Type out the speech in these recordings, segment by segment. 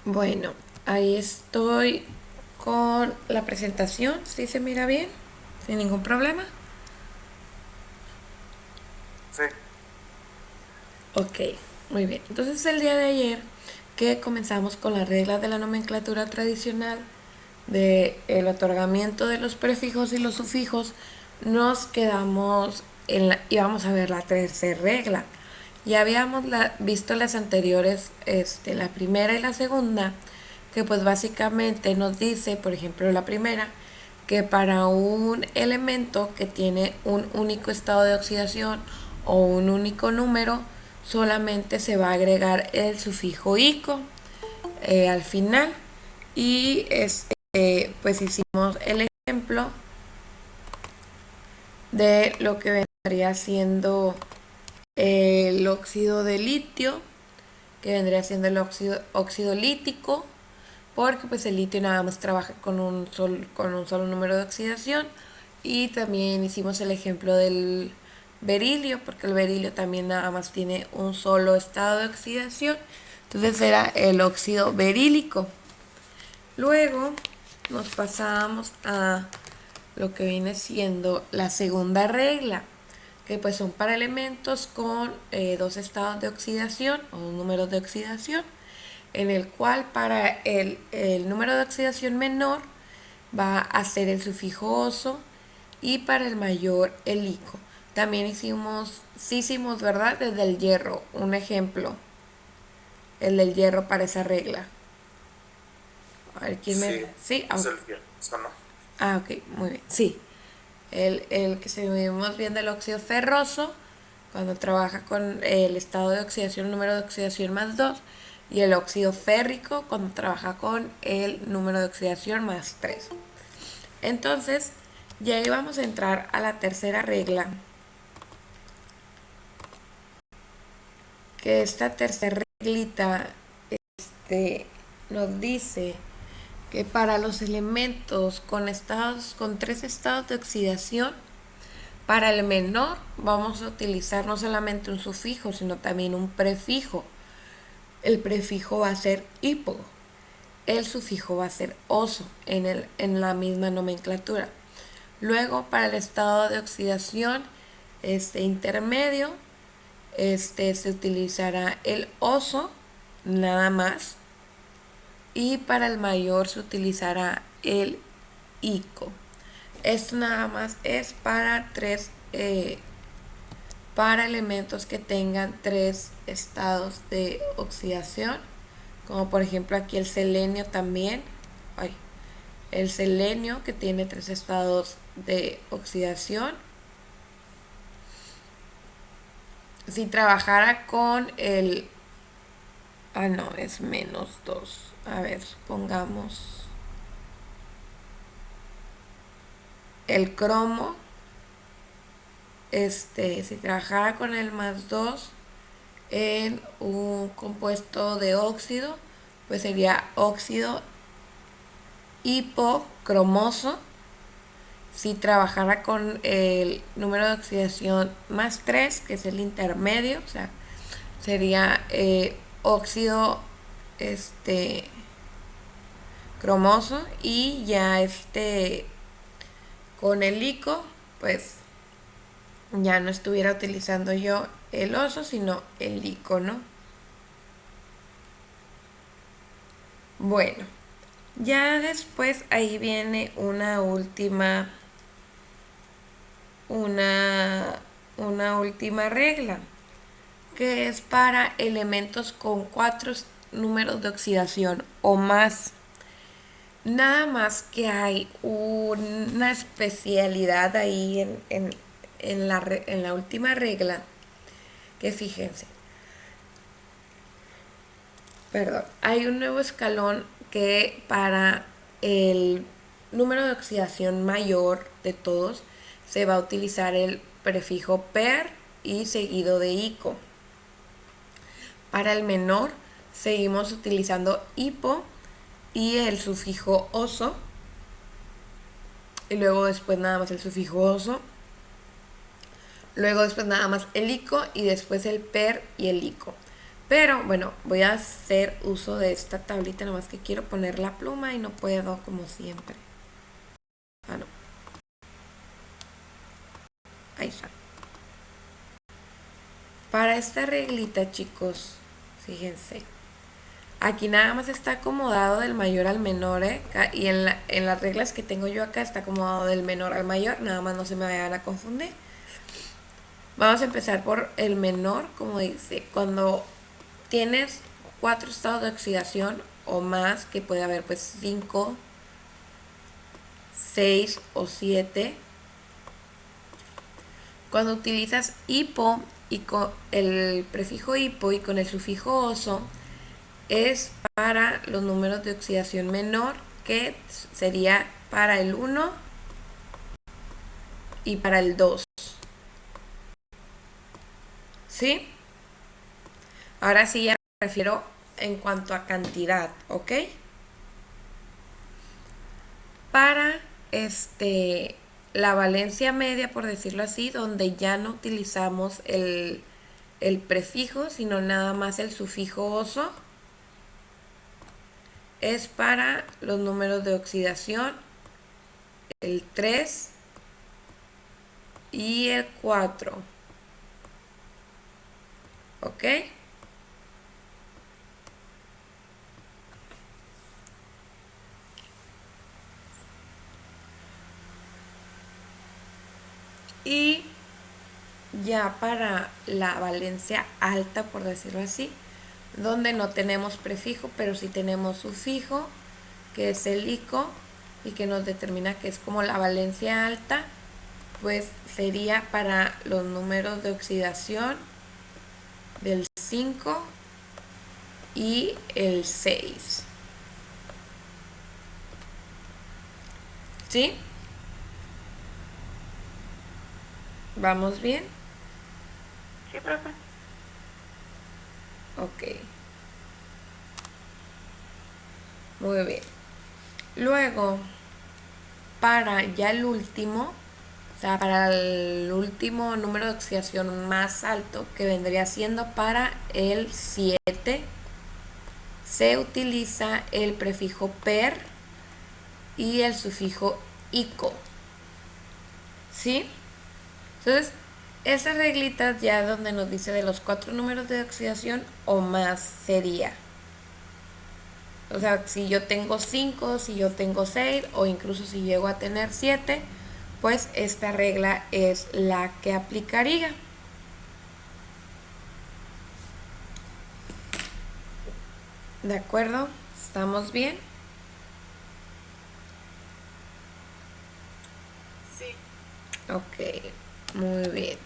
Bueno, ahí estoy con la presentación. ¿Sí se mira bien? Sin ningún problema. Sí, Ok, muy bien. Entonces el día de ayer que comenzamos con las reglas de la nomenclatura tradicional de el otorgamiento de los prefijos y los sufijos, nos quedamos y vamos a ver la tercera regla. Ya habíamos visto las anteriores, la primera y la segunda, que pues básicamente nos dice, por ejemplo, la primera, que para un elemento que tiene un único estado de oxidación o un único número, solamente se va a agregar el sufijo ico al final. Y pues hicimos el ejemplo de lo que vendría siendo el óxido de litio, que vendría siendo el óxido lítico, porque pues el litio nada más trabaja con un solo número de oxidación. Y también hicimos el ejemplo del berilio, porque el berilio también nada más tiene un solo estado de oxidación. Entonces era el óxido berílico. Luego nos pasamos a lo que viene siendo la segunda regla, que pues son para elementos con dos estados de oxidación o números de oxidación, en el cual para el número de oxidación menor va a ser el sufijo oso y para el mayor el ico. También sí hicimos, ¿verdad? Desde el hierro, un ejemplo, el del hierro para esa regla. A ver, ¿quién me... sí, Sí, es el eso, ¿no? ok, muy bien, sí. El que seguimos viendo el óxido ferroso, cuando trabaja con el estado de oxidación, el número de oxidación más 2 y el óxido férrico, cuando trabaja con el número de oxidación más 3. Entonces, ya íbamos a entrar a la tercera regla, que esta tercera reglita este, nos dice que para los elementos con tres estados de oxidación, para el menor vamos a utilizar no solamente un sufijo, sino también un prefijo. El prefijo va a ser hipo, el sufijo va a ser oso en la misma nomenclatura. Luego, para el estado de oxidación intermedio, se utilizará el oso nada más, y para el mayor se utilizará el ico. Esto nada más es para elementos que tengan tres estados de oxidación, como por ejemplo aquí el selenio también. Ay, el selenio que tiene tres estados de oxidación. Si trabajara con el... Ah, no, es -2. A ver, supongamos el cromo. Si trabajara con el +2 en un compuesto de óxido, pues sería óxido hipocromoso. Si trabajara con el número de oxidación más 3, que es el intermedio, o sea, sería óxido este cromoso. Y ya con el ico, pues ya no estuviera utilizando yo el oso, sino el ico, ¿no? Bueno, ya después ahí viene una, una última regla, que es para elementos con cuatro números de oxidación o más. Nada más que hay una especialidad ahí en la última regla, que fíjense, perdón, hay un nuevo escalón que para el número de oxidación mayor de todos se va a utilizar el prefijo per y seguido de ico. Para el menor seguimos utilizando hipo y el sufijo oso, y luego después nada más el sufijo oso, luego después nada más el ico y después el per y el ico. Pero bueno, voy a hacer uso de esta tablita, nomás que quiero poner la pluma y no puedo como siempre. Ah, no. Ahí está. Para esta reglita, chicos, fíjense. Aquí nada más está acomodado del mayor al menor, ¿eh? Y en las reglas que tengo yo acá está acomodado del menor al mayor, nada más no se me vayan a confundir. Vamos a empezar por el menor, como dice, cuando tienes 4 estados de oxidación o más, que puede haber pues 5, 6 o 7. Cuando utilizas hipo y con el prefijo hipo y con el sufijo oso, es para los números de oxidación menor, que sería para el 1 y para el 2. ¿Sí? Ahora sí ya me refiero en cuanto a cantidad, ¿ok? Para la valencia media, por decirlo así, donde ya no utilizamos el prefijo, sino nada más el sufijo oso, es para los números de oxidación, el 3 y el 4. ¿Ok? Y ya para la valencia alta, por decirlo así, donde no tenemos prefijo, pero sí tenemos sufijo, que es el ico, y que nos determina que es como la valencia alta, pues sería para los números de oxidación del 5 y el 6. ¿Sí? ¿Vamos bien? Sí, profe. Ok. Muy bien. Luego, para ya el último, o sea, para el último número de oxidación más alto, que vendría siendo para el 7, se utiliza el prefijo per y el sufijo ico. ¿Sí? Entonces, esa reglita ya donde nos dice de los 4 números de oxidación o más sería. O sea, si yo tengo 5, si yo tengo 6 o incluso si llego a tener 7, pues esta regla es la que aplicaría. ¿De acuerdo? ¿Estamos bien? Sí. Ok, muy bien.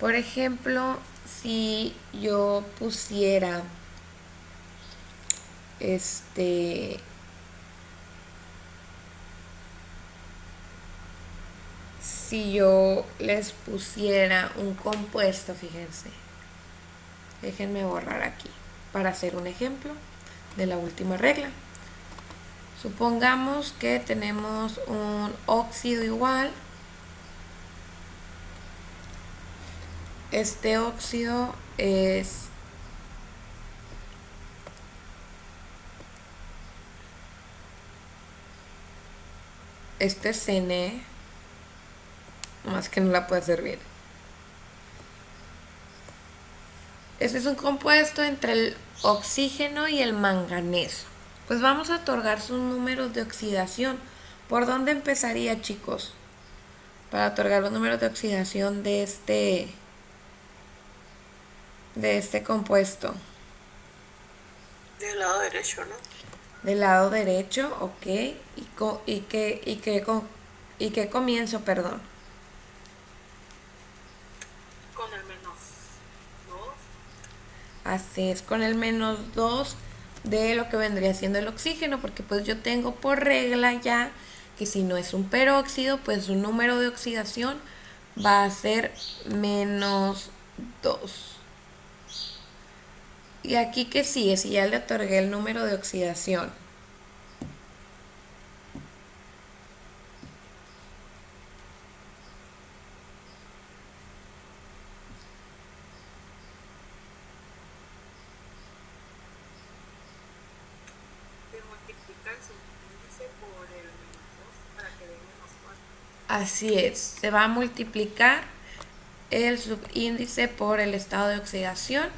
Por ejemplo, si yo pusiera este si yo les pusiera un compuesto, fíjense, déjenme borrar aquí para hacer un ejemplo de la última regla. Supongamos que tenemos un óxido igual. Este óxido es CN, más que no la puedo hacer bien. Este es un compuesto entre el oxígeno y el manganeso. Pues vamos a otorgar sus números de oxidación. ¿Por dónde empezaría, chicos? Para otorgar los números de oxidación de este compuesto. Del lado derecho, ¿no? Del lado derecho, ok. ¿Y qué comienzo, perdón? Con el menos 2. Así es, con el -2 de lo que vendría siendo el oxígeno, porque pues yo tengo por regla ya que si no es un peróxido, pues su número de oxidación va a ser -2. Y aquí que sigue, si ya le otorgué el número de oxidación. el subíndice por el -2 para que dé -4. Así es, se va a multiplicar el subíndice por el estado de oxidación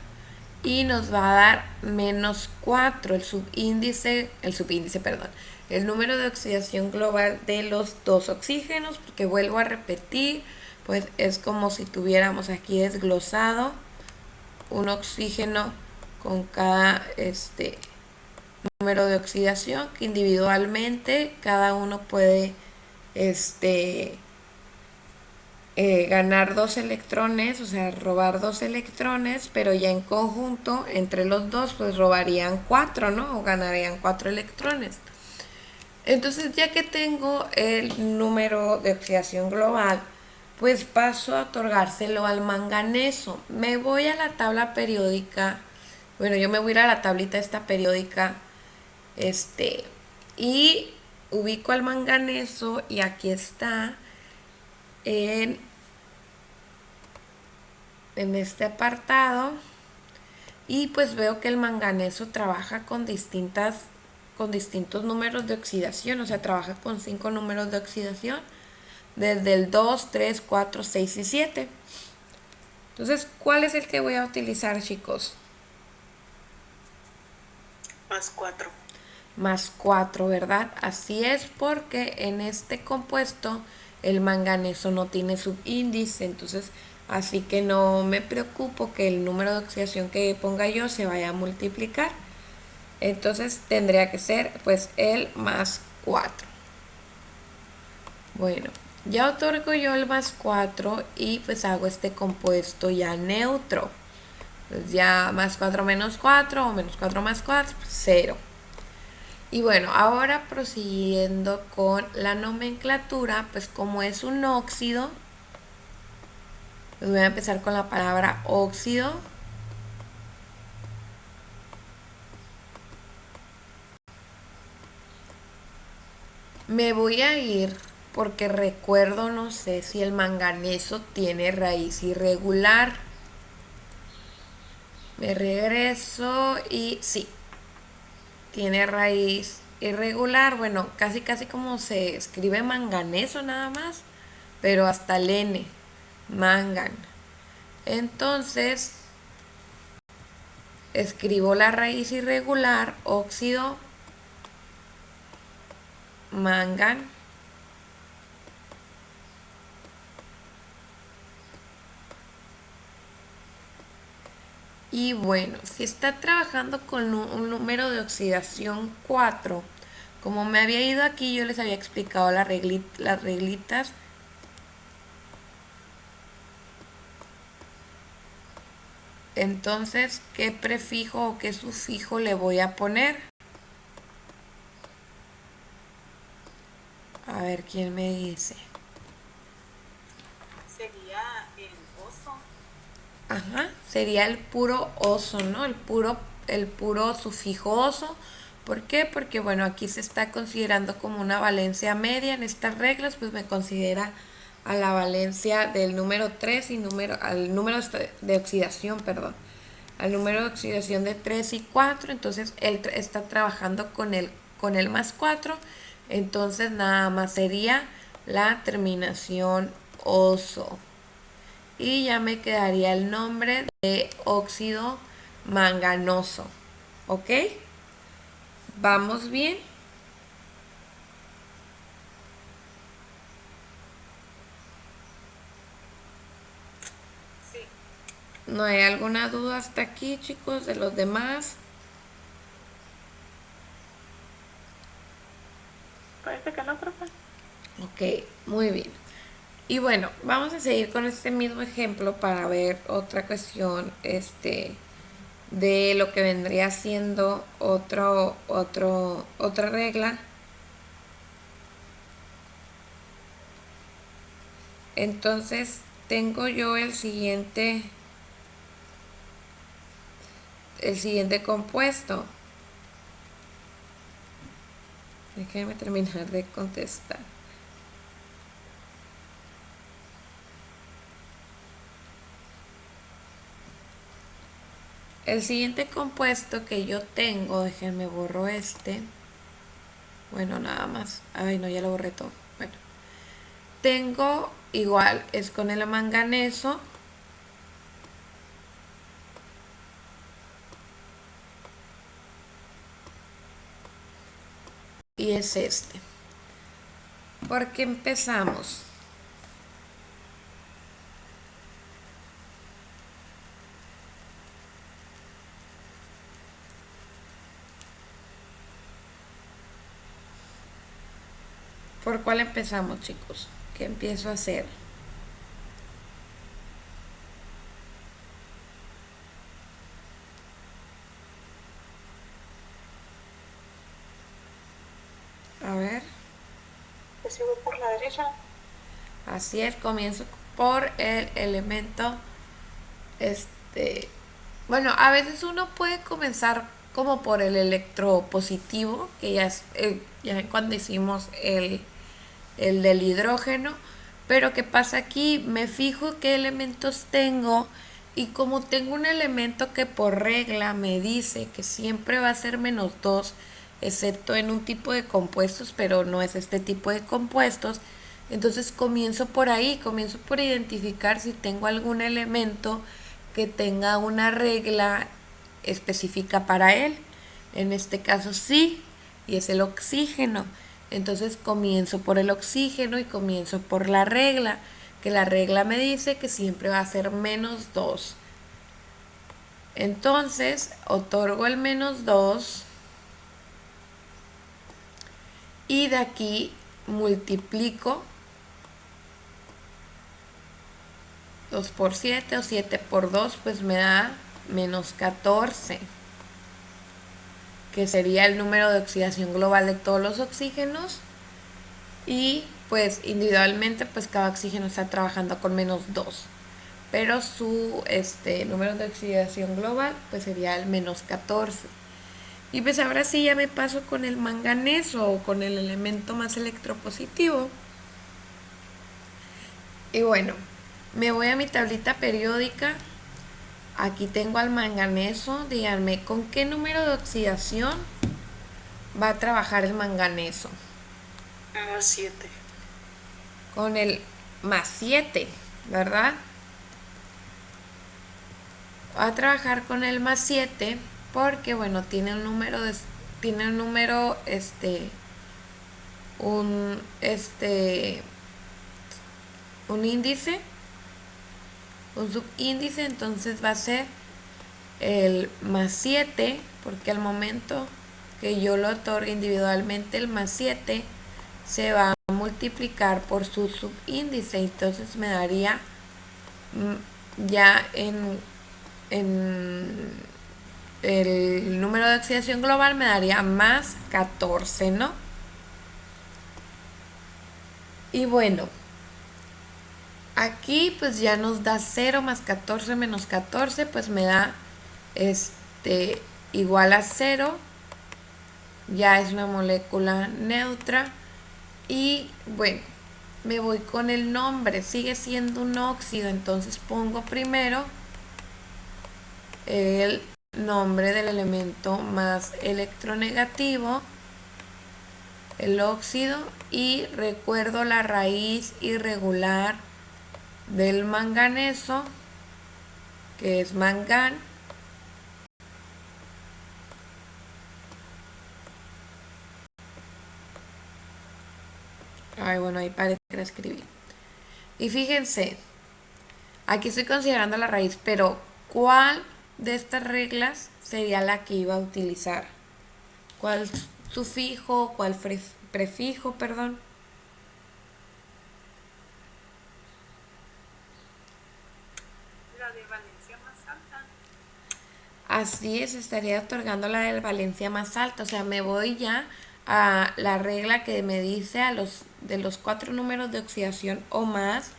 y nos va a dar -4 perdón, el número de oxidación global de los dos oxígenos, porque vuelvo a repetir, pues es como si tuviéramos aquí desglosado un oxígeno con cada número de oxidación, que individualmente cada uno puede ganar 2 electrones, o sea, robar 2 electrones, pero ya en conjunto, entre los dos, pues robarían 4, ¿no? O ganarían 4 electrones. Entonces, ya que tengo el número de oxidación global, pues paso a otorgárselo al manganeso. Me voy a la tabla periódica, bueno, yo me voy a ir a la tablita esta periódica, y ubico al manganeso y aquí está en este apartado, y pues veo que el manganeso trabaja con distintos números de oxidación, o sea, trabaja con 5 números de oxidación, desde el 2, 3, 4, 6 y 7. Entonces, ¿cuál es el que voy a utilizar, chicos? +4. +4, ¿verdad? Así es, porque en este compuesto el manganeso no tiene subíndice, entonces así que no me preocupo que el número de oxidación que ponga yo se vaya a multiplicar. Entonces tendría que ser pues el +4. Bueno, ya otorgo yo el +4 y pues hago este compuesto ya neutro. Pues ya +4 menos 4 o -4 más 4, pues 0. Y bueno, ahora prosiguiendo con la nomenclatura, pues como es un óxido, pues voy a empezar con la palabra óxido. Me voy a ir porque recuerdo, no sé si el manganeso tiene raíz irregular. Me regreso y sí, tiene raíz irregular. Bueno, casi casi como se escribe manganeso nada más, pero hasta el N, mangan. Entonces, escribo la raíz irregular, óxido, mangan. Y bueno, si está trabajando con un número de oxidación 4, como me había ido aquí, yo les había explicado las reglitas. Entonces, ¿qué prefijo o qué sufijo le voy a poner? A ver quién me dice. Sería el oso. Ajá, sería el puro oso, ¿no? El puro sufijo oso. ¿Por qué? Porque bueno, aquí se está considerando como una valencia media. En estas reglas, pues me considera a la valencia del número 3 y al número de oxidación, perdón. Al número de oxidación de 3 y 4. Entonces él está trabajando con el +4. Entonces nada más sería la terminación oso. Y ya me quedaría el nombre de óxido manganoso. ¿Ok? ¿Vamos bien? Sí. ¿No hay alguna duda hasta aquí, chicos, de los demás? Parece que no, profe. Ok, muy bien. Y bueno, vamos a seguir con este mismo ejemplo para ver otra cuestión, de lo que vendría siendo otra regla. Entonces, tengo yo el siguiente compuesto. Déjenme terminar de contestar. El siguiente compuesto que yo tengo, déjenme borro este. Bueno, nada más. Ay, no, ya lo borré todo. Bueno, tengo igual, es con el manganeso. Y es este. Porque empezamos. ¿Por cuál empezamos, chicos? ¿Qué empiezo a hacer? A ver. Yo sigo por la derecha. Así es, comienzo por el elemento, este, bueno, a veces uno puede comenzar como por el electropositivo, que ya es, ya cuando hicimos el del hidrógeno, pero ¿qué pasa aquí? Me fijo qué elementos tengo y como tengo un elemento que por regla me dice que siempre va a ser -2, excepto en un tipo de compuestos, pero no es este tipo de compuestos, entonces comienzo por ahí, comienzo por identificar si tengo algún elemento que tenga una regla específica para él. En este caso sí, y es el oxígeno. Entonces comienzo por el oxígeno y comienzo por la regla, que la regla me dice que siempre va a ser -2. Entonces otorgo el -2 y de aquí multiplico 2 por 7 o 7 por 2, pues me da -14, que sería el número de oxidación global de todos los oxígenos. Y pues individualmente pues cada oxígeno está trabajando con -2, pero su número de oxidación global pues sería el -14. Y pues ahora sí ya me paso con el manganeso o con el elemento más electropositivo. Y bueno, me voy a mi tablita periódica. Aquí tengo al manganeso. Díganme, ¿con qué número de oxidación va a trabajar el manganeso? Ah, 7. Con el +7, ¿verdad? Va a trabajar con el +7 porque, bueno, tiene un número tiene un número, un, un índice, un subíndice, entonces va a ser el +7, porque al momento que yo lo otorgue individualmente el +7 se va a multiplicar por su subíndice, entonces me daría ya en el número de oxidación global me daría +14, ¿no? Y bueno, aquí pues ya nos da 0 más 14 menos 14, pues me da igual a 0. Ya es una molécula neutra. Y bueno, me voy con el nombre, sigue siendo un óxido, entonces pongo primero el nombre del elemento más electronegativo, el óxido, y recuerdo la raíz irregular del manganeso, que es mangán. Ay, bueno, ahí parece que la escribí. Y fíjense, aquí estoy considerando la raíz, pero ¿cuál de estas reglas sería la que iba a utilizar? ¿Cuál sufijo, cuál prefijo, perdón? La de Valencia más alta. Así es, estaría otorgando la de valencia más alta. O sea, me voy ya a la regla que me dice de los 4 números de oxidación o más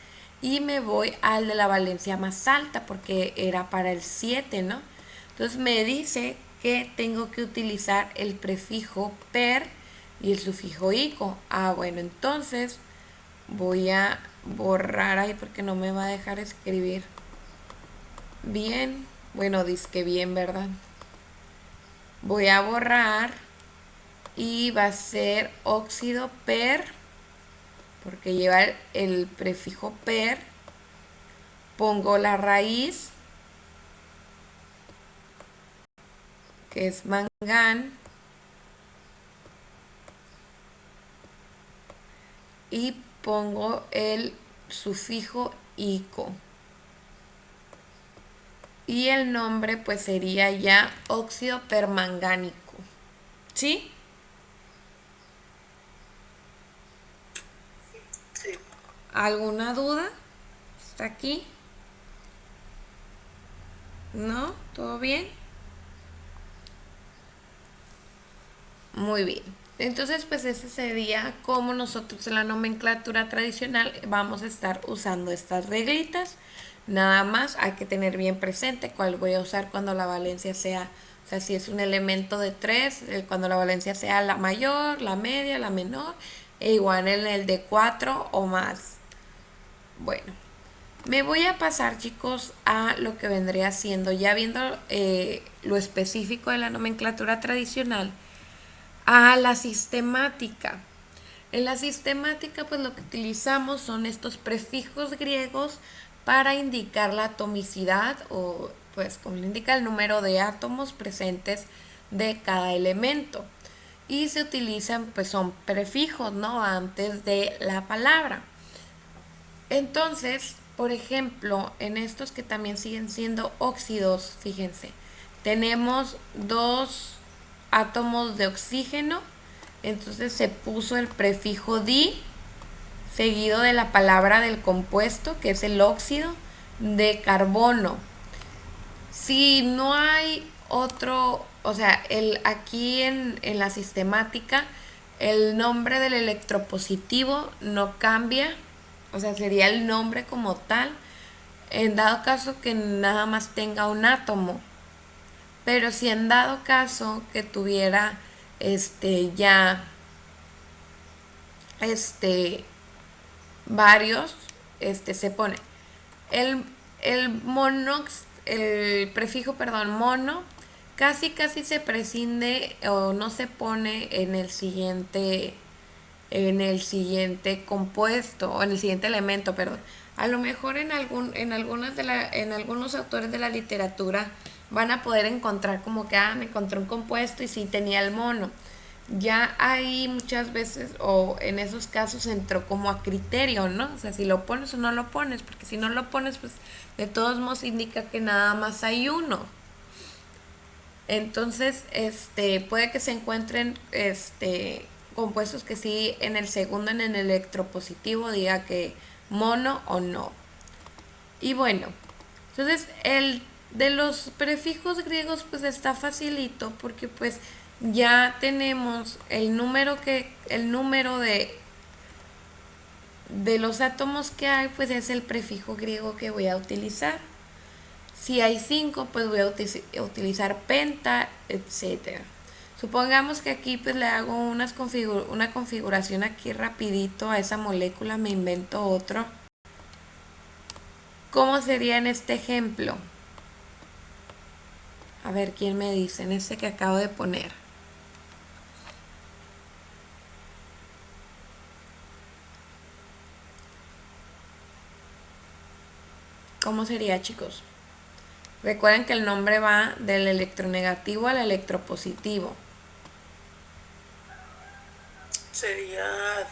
y me voy al de la valencia más alta porque era para el 7, ¿no? Entonces me dice que tengo que utilizar el prefijo per y el sufijo ico. Ah, bueno, entonces voy a borrar ahí porque no me va a dejar escribir bien. Bueno, dice que bien, ¿verdad? Voy a borrar y va a ser óxido per, porque lleva el prefijo per. Pongo la raíz, que es mangán, y pongo el sufijo ico. Y el nombre pues sería ya óxido permangánico. ¿Sí? Sí. ¿Alguna duda? ¿Está aquí? ¿No? ¿Todo bien? Muy bien. Entonces, pues ese sería como nosotros en la nomenclatura tradicional vamos a estar usando estas reglitas. Nada más hay que tener bien presente cuál voy a usar cuando la valencia sea, o sea, si es un elemento de 3, cuando la valencia sea la mayor, la media, la menor, e igual en el de 4 o más. Bueno, me voy a pasar, chicos, a lo que vendría siendo, ya viendo lo específico de la nomenclatura tradicional, a la sistemática. En la sistemática, pues lo que utilizamos son estos prefijos griegos para indicar la atomicidad o, pues, como le indica el número de átomos presentes de cada elemento. Y se utilizan, pues, son prefijos, ¿no? Antes de la palabra. Entonces, por ejemplo, en estos que también siguen siendo óxidos, fíjense, tenemos dos átomos de oxígeno, entonces se puso el prefijo di seguido de la palabra del compuesto, que es el óxido de carbono. Si no hay otro, o sea, aquí en la sistemática, el nombre del electropositivo no cambia, o sea, sería el nombre como tal, en dado caso que nada más tenga un átomo. Pero si en dado caso que tuviera ya este varios, se pone el, el monox, el prefijo, perdón, mono, casi se prescinde o no se pone en el siguiente compuesto o en el siguiente elemento, perdón. A lo mejor en algunos autores de la literatura van a poder encontrar como que me encontré un compuesto y sí tenía el mono. Ya ahí muchas veces o en esos casos entró como a criterio, ¿no? O sea, si lo pones o no lo pones, porque si no lo pones, pues de todos modos indica que nada más hay uno. Entonces, puede que se encuentren compuestos que sí en el segundo, en el electropositivo, diga que mono o no. Y bueno, entonces el de los prefijos griegos pues está facilito porque pues ya tenemos el número de los átomos que hay, pues es el prefijo griego que voy a utilizar. Si hay 5, pues voy a utilizar penta, etcétera. Supongamos que aquí pues le hago una configuración aquí rapidito a esa molécula, me invento otro. ¿Cómo sería en este ejemplo? A ver, ¿quién me dice? En este que acabo de poner. ¿Cómo sería, chicos? Recuerden que el nombre va del electronegativo al electropositivo. Sería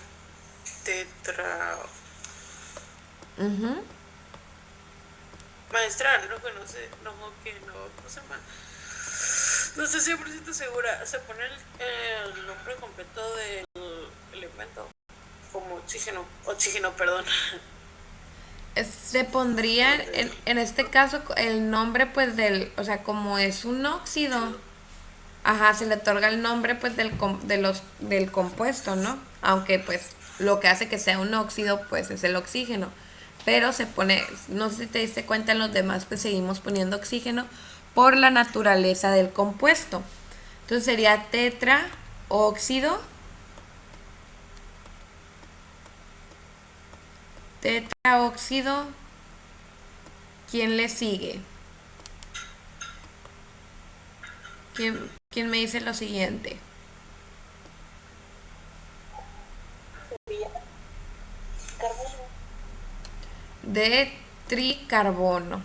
tetra. Ujú. Maestra, no conoce, no, que no, ¿cómo se llama? No estoy 100% segura. Se pone el nombre completo del elemento. Como oxígeno, perdón. Se pondría en este caso el nombre pues o sea, como es un óxido, ajá, se le otorga el nombre pues del compuesto, ¿no? Aunque pues lo que hace que sea un óxido pues es el oxígeno. Pero se pone, no sé si te diste cuenta, en los demás pues seguimos poniendo oxígeno por la naturaleza del compuesto. Entonces sería tetraóxido, tetraóxido, ¿quién le sigue? ¿Quién me dice lo siguiente? Carbono. De tricarbono.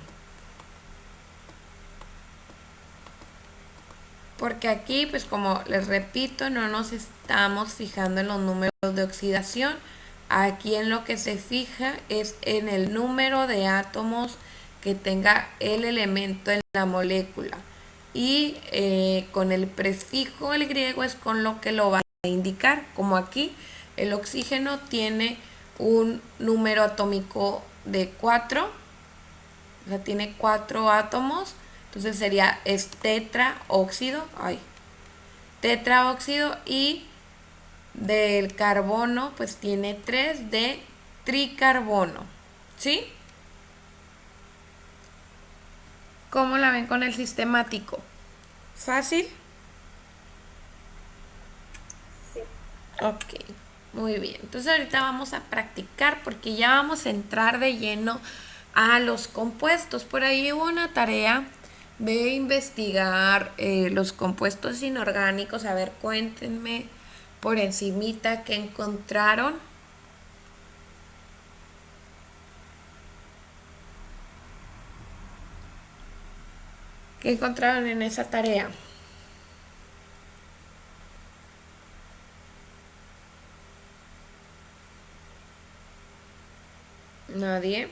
Porque aquí, pues como les repito, no nos estamos fijando en los números de oxidación. Aquí en lo que se fija es en el número de átomos que tenga el elemento en la molécula. Y con el prefijo el griego es con lo que lo va a indicar. Como aquí el oxígeno tiene un número atómico de 4, o sea, tiene 4 átomos. Entonces sería es tetraóxido, tetraóxido, y del carbono pues tiene 3 de tricarbono, ¿sí? ¿Cómo la ven con el sistemático? ¿Fácil? Sí. Ok, muy bien. Entonces ahorita vamos a practicar porque ya vamos a entrar de lleno a los compuestos. Por ahí hubo una tarea de investigar los compuestos inorgánicos. A ver, cuéntenme por encimita qué encontraron. ¿Qué encontraron en esa tarea? Nadie.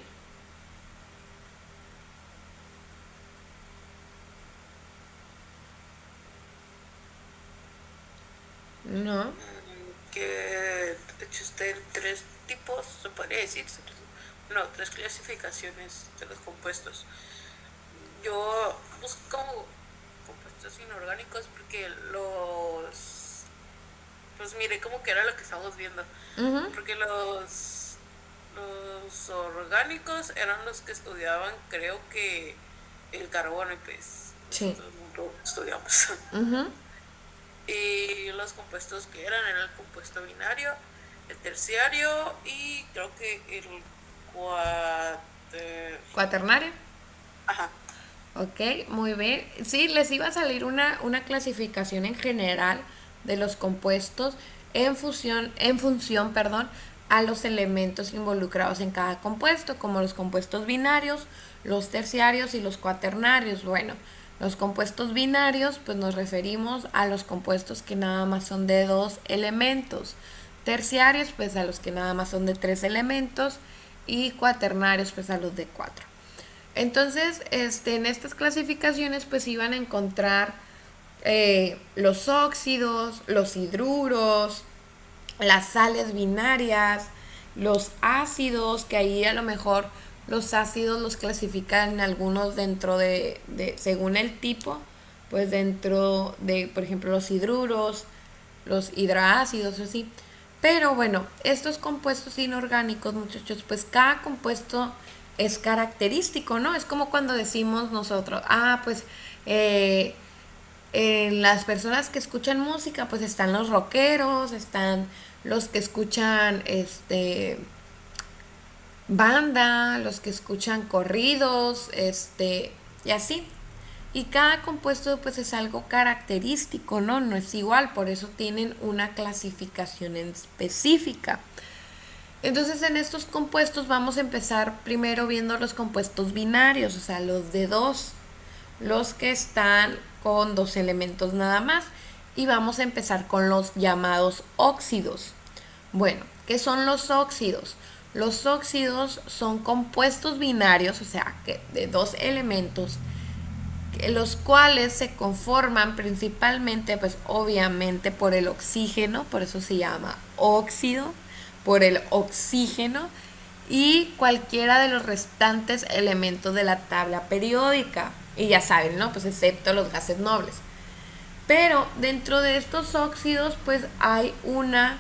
No. Que de hecho existen tres tipos, se podría decir, no, tres clasificaciones de los compuestos. Yo busco como compuestos inorgánicos porque pues miré como que era lo que estamos viendo. Porque los orgánicos eran los que estudiaban, creo que el carbono, y pues Sí. nosotros no lo estudiamos. Y los compuestos que era el compuesto binario, el terciario y creo que el Cuaternario. Ajá. Ok, muy bien. Sí, les iba a salir una clasificación en general de los compuestos en función, perdón, a los elementos involucrados en cada compuesto, como los compuestos binarios, los terciarios y los cuaternarios. Bueno, los compuestos binarios, pues nos referimos a los compuestos que nada más son de 2 elementos. Terciarios, pues a los que nada más son de 3 elementos. Y cuaternarios, pues a los de 4. Entonces, en estas clasificaciones pues iban a encontrar los óxidos, los hidruros, las sales binarias, los ácidos, que ahí a lo mejor los ácidos los clasifican algunos dentro según el tipo, pues dentro de, por ejemplo, los hidruros, los hidroácidos, así. Pero bueno, estos compuestos inorgánicos, muchachos, pues cada compuesto es característico, ¿no? Es como cuando decimos nosotros, pues en las personas que escuchan música, pues están los rockeros, están los que escuchan banda, los que escuchan corridos, y así. Y cada compuesto pues es algo característico, ¿no? No es igual, por eso tienen una clasificación específica. Entonces en estos compuestos vamos a empezar primero viendo los compuestos binarios, o sea, los de 2, los que están con 2 elementos nada más. Y vamos a empezar con los llamados óxidos. Bueno, ¿qué son los óxidos? Los óxidos son compuestos binarios, o sea, que de 2 elementos, los cuales se conforman principalmente, pues obviamente por el oxígeno, por eso se llama óxido, por el oxígeno y cualquiera de los restantes elementos de la tabla periódica. Y ya saben, ¿no? Pues excepto los gases nobles. Pero dentro de estos óxidos, pues hay una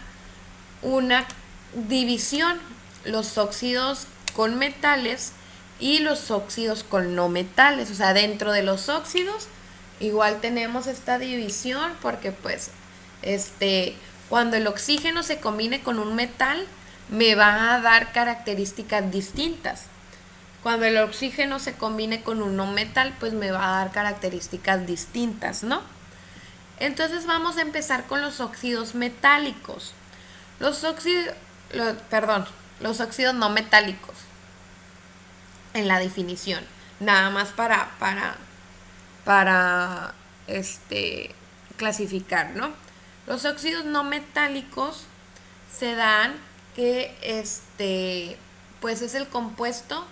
división. Los óxidos con metales y los óxidos con no metales. O sea, dentro de los óxidos igual tenemos esta división porque pues cuando el oxígeno se combine con un metal me va a dar características distintas. Cuando el oxígeno se combine con un no metal, pues me va a dar características distintas, ¿no? Entonces vamos a empezar con los óxidos metálicos. Los óxidos, perdón, los óxidos no metálicos en la definición. Nada más para clasificar, ¿no? Los óxidos no metálicos se dan que pues es el compuesto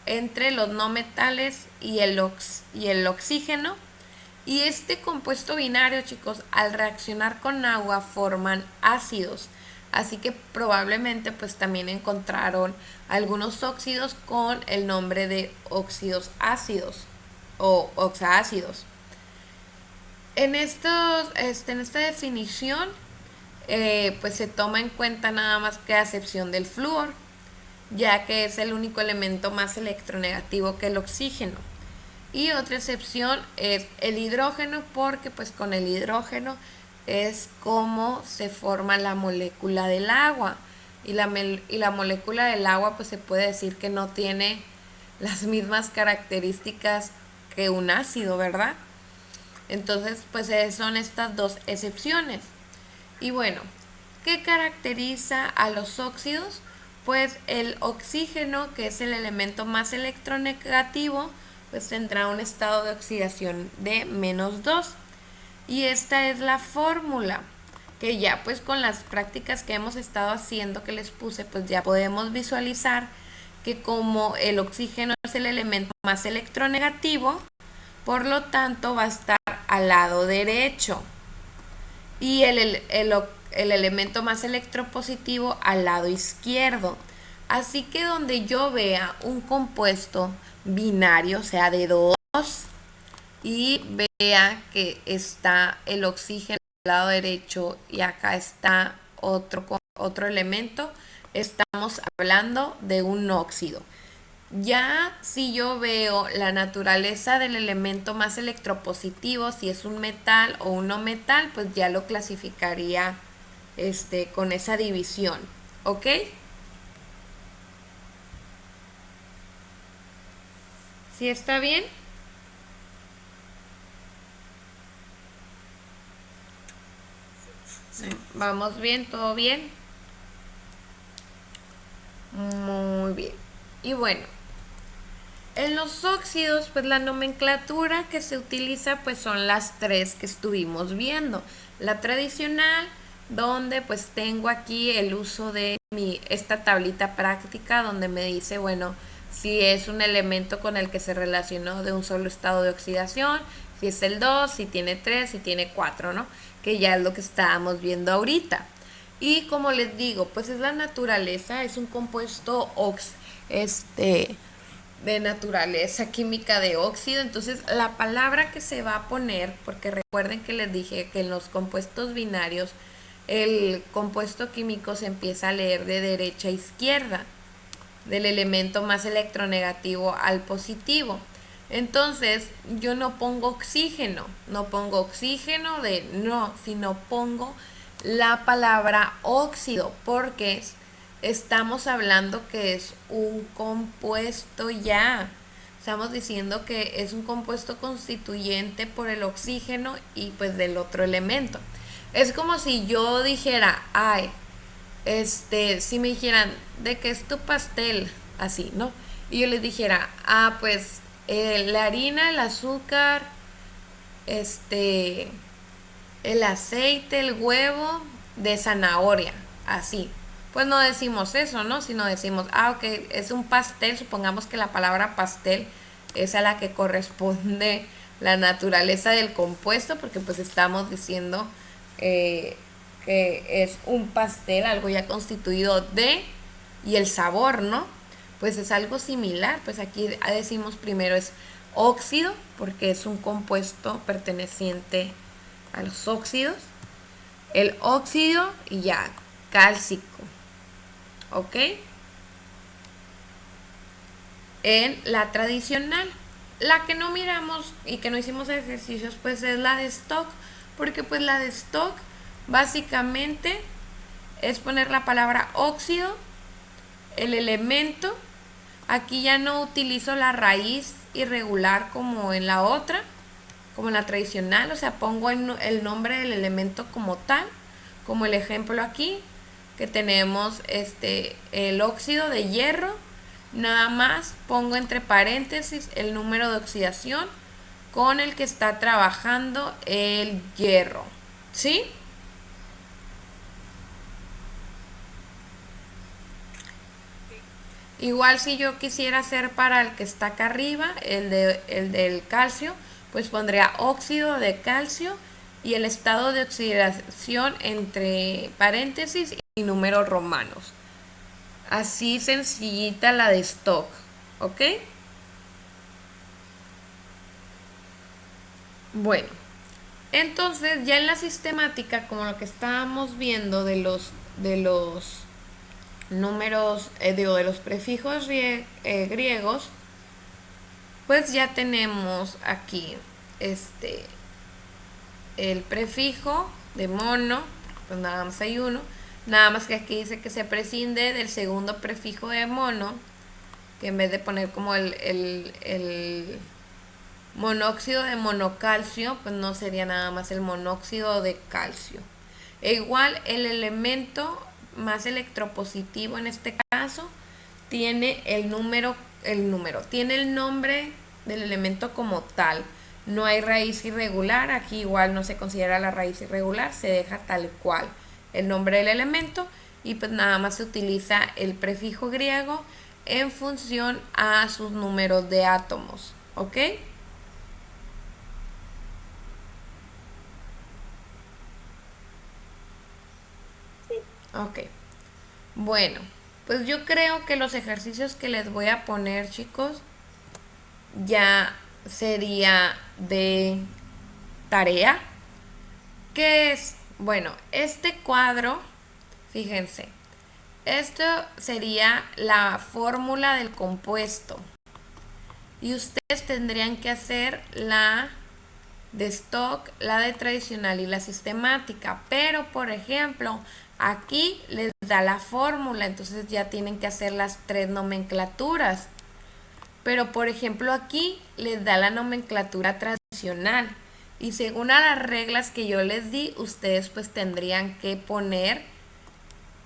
entre los no metales y el oxígeno. Y este compuesto binario, chicos, al reaccionar con agua forman ácidos. Así que probablemente pues también encontraron algunos óxidos con el nombre de óxidos ácidos o oxaácidos. En esta definición pues se toma en cuenta nada más que a excepción del flúor, ya que es el único elemento más electronegativo que el oxígeno. Y otra excepción es el hidrógeno, porque pues con el hidrógeno es como se forma la molécula del agua. Y la molécula del agua pues se puede decir que no tiene las mismas características que un ácido, ¿verdad? Entonces pues son estas dos excepciones. Y bueno, ¿qué caracteriza a los óxidos? Pues el oxígeno, que es el elemento más electronegativo, pues tendrá un estado de oxidación de -2. Y esta es la fórmula que ya pues con las prácticas que hemos estado haciendo que les puse, pues ya podemos visualizar que como el oxígeno es el elemento más electronegativo, por lo tanto va a estar al lado derecho y el elemento más electropositivo al lado izquierdo. Así que donde yo vea un compuesto binario, o sea, de dos, y vea que está el oxígeno al lado derecho y acá está otro elemento, estamos hablando de un óxido. Ya si yo veo la naturaleza del elemento más electropositivo, si es un metal o un no metal, pues ya lo clasificaría con esa división. ¿Ok? ¿Sí está bien? Sí. ¿Vamos bien? ¿Todo bien? Muy bien. Y bueno, en los óxidos, pues la nomenclatura que se utiliza pues son las tres que estuvimos viendo. La tradicional, donde pues tengo aquí el uso de esta tablita práctica donde me dice, bueno, si es un elemento con el que se relacionó de un solo estado de oxidación, si es el 2, si tiene 3, si tiene 4, ¿no? Que ya es lo que estábamos viendo ahorita. Y como les digo, pues es la naturaleza, es un compuesto de naturaleza química de óxido. Entonces la palabra que se va a poner, porque recuerden que les dije que en los compuestos binarios el compuesto químico se empieza a leer de derecha a izquierda, del elemento más electronegativo al positivo. Entonces yo no pongo oxígeno, sino pongo la palabra óxido, porque estamos hablando que es un compuesto ya. Estamos diciendo que es un compuesto constituyente por el oxígeno y pues del otro elemento. Es como si yo dijera, ay, si me dijeran, ¿de qué es tu pastel? Así, ¿no? Y yo les dijera, pues la harina, el azúcar, este, el aceite, el huevo de zanahoria, así. Pues no decimos eso, ¿no? Sino decimos, ok, es un pastel, supongamos que la palabra pastel es a la que corresponde la naturaleza del compuesto, porque pues estamos diciendo que es un pastel, algo ya constituido de, y el sabor, ¿no? Pues es algo similar, pues aquí decimos primero es óxido, porque es un compuesto perteneciente a los óxidos, el óxido y ya, cálcico, ¿ok? En la tradicional, la que no miramos y que no hicimos ejercicios, pues es la de stock, porque pues la de stock básicamente es poner la palabra óxido, el elemento. Aquí ya no utilizo la raíz irregular como en la otra, como en la tradicional, o sea, pongo el nombre del elemento como tal, como el ejemplo aquí, que tenemos el óxido de hierro, nada más pongo entre paréntesis el número de oxidación con el que está trabajando el hierro, ¿sí? Igual si yo quisiera hacer para el que está acá arriba, el del calcio, pues pondría óxido de calcio y el estado de oxidación entre paréntesis y números romanos. Así sencillita la de stock, ¿ok? Bueno, entonces ya en la sistemática, como lo que estábamos viendo de los números, digo, de los prefijos griegos, pues ya tenemos aquí el prefijo de mono, pues nada más hay uno, nada más que aquí dice que se prescinde del segundo prefijo de mono, que en vez de poner como el monóxido de monocalcio, pues no sería nada más el monóxido de calcio. E igual el elemento más electropositivo en este caso tiene tiene el nombre del elemento como tal. No hay raíz irregular, aquí igual no se considera la raíz irregular, se deja tal cual el nombre del elemento y pues nada más se utiliza el prefijo griego en función a sus números de átomos, ¿ok? Sí. Ok. Bueno, pues yo creo que los ejercicios que les voy a poner, chicos, ya sería de tarea. ¿Qué es? Bueno, este cuadro, fíjense, esto sería la fórmula del compuesto. Y ustedes tendrían que hacer la de stock, la de tradicional y la sistemática. Pero, por ejemplo, aquí les da la fórmula, entonces ya tienen que hacer las tres nomenclaturas. Pero, por ejemplo, aquí les da la nomenclatura tradicional. Y según a las reglas que yo les di, ustedes pues tendrían que poner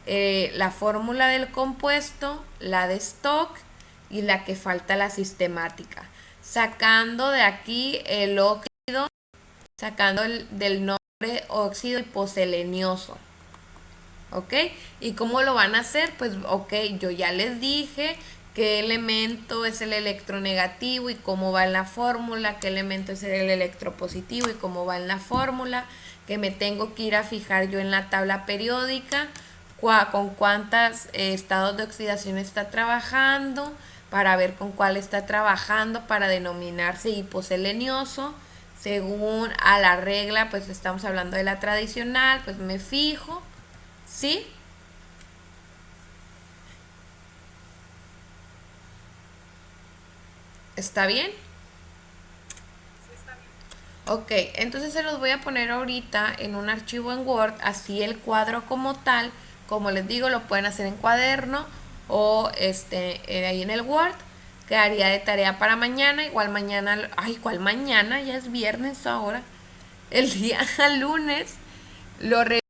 la fórmula del compuesto, la de stock y la que falta la sistemática. Sacando de aquí el óxido, sacando del nombre óxido hiposelenioso. ¿Ok? ¿Y cómo lo van a hacer? Pues, ok, yo ya les dije qué elemento es el electronegativo y cómo va en la fórmula, qué elemento es el electropositivo y cómo va en la fórmula, que me tengo que ir a fijar yo en la tabla periódica con cuántos estados de oxidación está trabajando, para ver con cuál está trabajando para denominarse hiposelenioso. Según a la regla, pues estamos hablando de la tradicional, pues me fijo, ¿sí? ¿Está bien? Sí, está bien. Ok, entonces se los voy a poner ahorita en un archivo en Word, así el cuadro como tal, como les digo, lo pueden hacer en cuaderno o ahí en el Word. Quedaría de tarea para mañana, igual mañana, ay, ¿cuál mañana? Ya es viernes ahora. El día lunes lo